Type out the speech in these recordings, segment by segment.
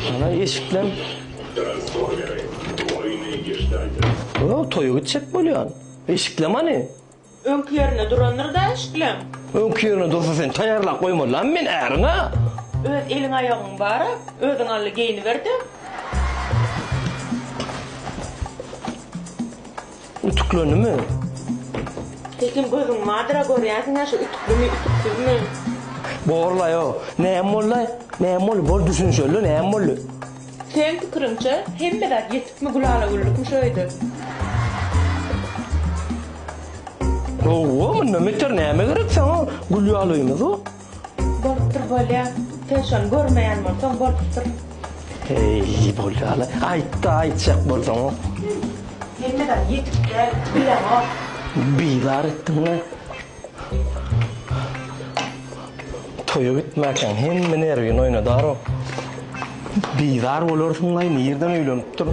Ana eşiklem. O toyu gidecek bolyan. Eşiklem hani? Önkü yerine duranları da eşiklem. Önkü yerine dursa sen tayarlap koyma lan men ärine. Öz elin ayağın bara, özün allı geyini verdim. Utuklanı mı? Tekin gözün madara görüyorsun ya şu ütüklü mü ütüksüz mü? Borla yo. Neyem molla? Neyem molla? Bol düşün şöyle neyem molla? Sen fikrimçe hem de yetip mi gulağına güllük mü şöyle? Oo, men ne meter neyeme gerek sana? Gülü alayımız o. Boluptur böyle. Sen şu an görmeyen olsan boluptur. Hey, bolya alay. Aytacak bolsan o. Hem de yetip de bilen o. Bilar ettin lan. Toya gitmeken hem nervin oynadar o. Bilar olursun lan nereden öylönüp dur.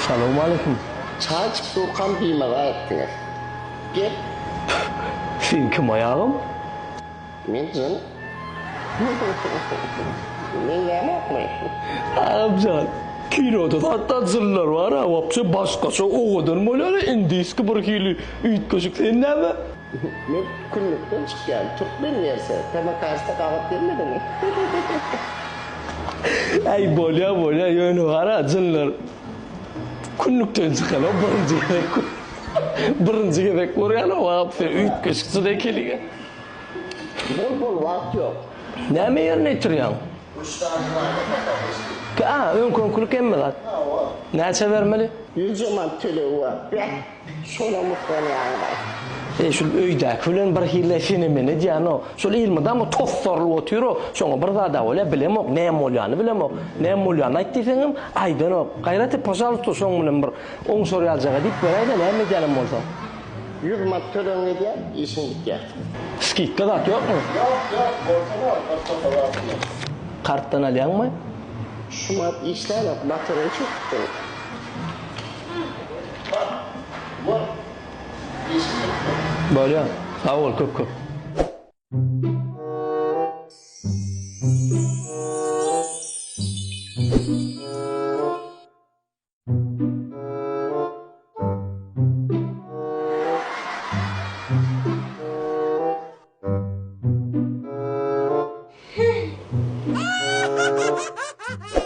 Selamun aleyküm. Çağçık soğukan bir mala ettiniz. Gel. Sen kim ayağım? Men canım. Men yemek mi? Amcan. Kinoda tatlıcılar var ha. Vapse başkası o kadar mı öyle indiski bir hili ütköşük sen ne mi? Men kunluktan çıkıyorum. Türkmen yerse. Tema karşıda kahvat vermedi mi? Ay bolya yönü var ha cınlar. Kunluktan çıkan o birinci gerek koruyan o vapse ütköşük sıda keligen. Bol vakit yok. Ne mi yerine etiriyorsun? Ön konkuluk emme lan. Neçe vermeli? 100 zaman töleği var. Şuna muhtemelen yani. Şu öyde külen bir hile fenomeni diyen o. Şöyle ilmiden ama toffarlı otuyor o. Şuna bir daha da öyle bilem o. Neyem olyanı bilem o. Neyem olyanı ayttıysam aydan o. Gayreti paşalıktı son bilen bir. On soru alacağı deyip vereydi neyem ediyelim olsa. 100 zaman töleği ne diye? İşin gitti. Skikka da yok mu? Yok. Ortada var. Karttan alayan mı? Şumat işlerle materyal çıktı. Bak. Böyle ya. Sağ ol köp.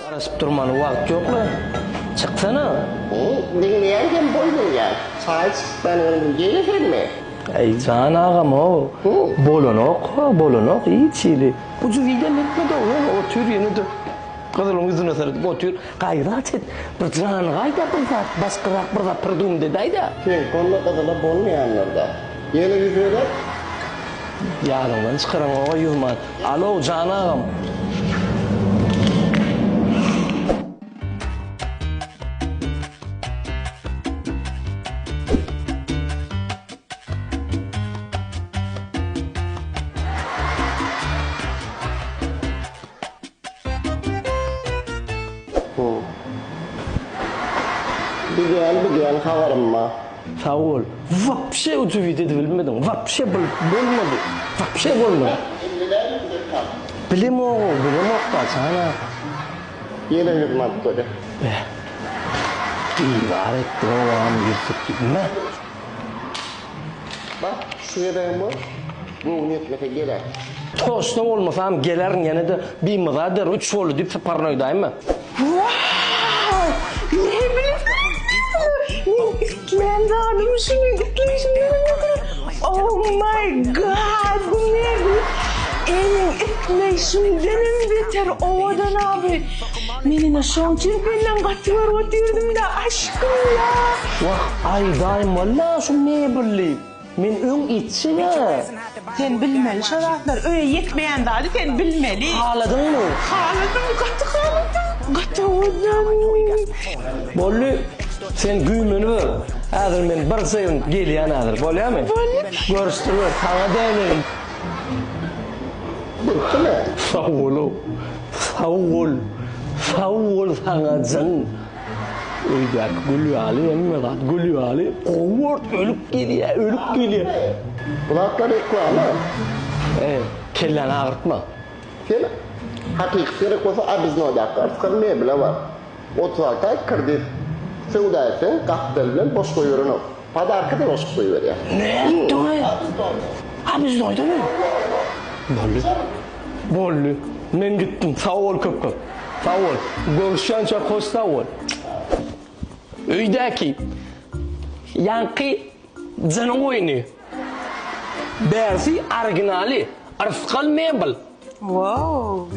Arasıp durmanı vakit yok mu? Çıksana. Dinleyen boydun ya. Saat ben onu gelir mi? Ey can ağam o. Bolonok iyi çili. Bu cüviden etmedi o tür yeni de. Kızılın yüzüne sarıp o tür gayret et. Bir can gayda bir zat baskırak bir zat pırdum dedaydı. Sen konuda kadar bolmayanlar da. Yeni yüzüne Yarından çıkaran o yüzman. Alo can ağam. Bir diyen havarım mı? Sağ ol. Vapşe o cüvide de bilmedim. Vapşe bulmadı. Vapşe bulmadı. Bilim o da sana. Yeni hürmet böyle. İyi var etti o an yırtık gitme. Bak şu yerden bu. Bu niyetmete gelir. Toşta olmasam gelerin yine de bir mızadır 3 solu deyip paranoydayım mı? Ne bileyim ben de adım şunu gitmişim. Oh my god bu ne bu? Elin etmeyişimdenim beter ovadan abi. Menine şon çirkenden katıver oturdum da aşkım ya. Vah ay daim valla şu ne bileyim. Men ön içi ya. Sen bilmeli şaraplar öyle yetmeyen daha sen bilmeli. Ağladın mı? Ağladım katı ovadan. Bollu sen güymeni ver. Hazır men bir sayın geliyen hazır. Bolya mı? Görüştürür. Sana değilim. Bıktı mı? Sağ ol. Sağ ol sana can. Uydak Gülüali emmedat Gülüali kovurt ölüp geliyor. Kulaklar ekvalı. Kellen ağırtma. Sen hakikatini koysa biz ne olacak? Sıkılmaya bile var. O tuvalta kırdı. Sevdaysa kaptel bilen boş koyuyorsun o. Padarkı da boş koyuyor ya. Ne yaptın? Biz ne oldu mu? Bollu. Men gittim. Sağ ol köp. Sağ ol. Görüşünce hoş sağ ol. Öydeki yankı canı oyunu. Bersi orijinali. Arskal mebel. Wow.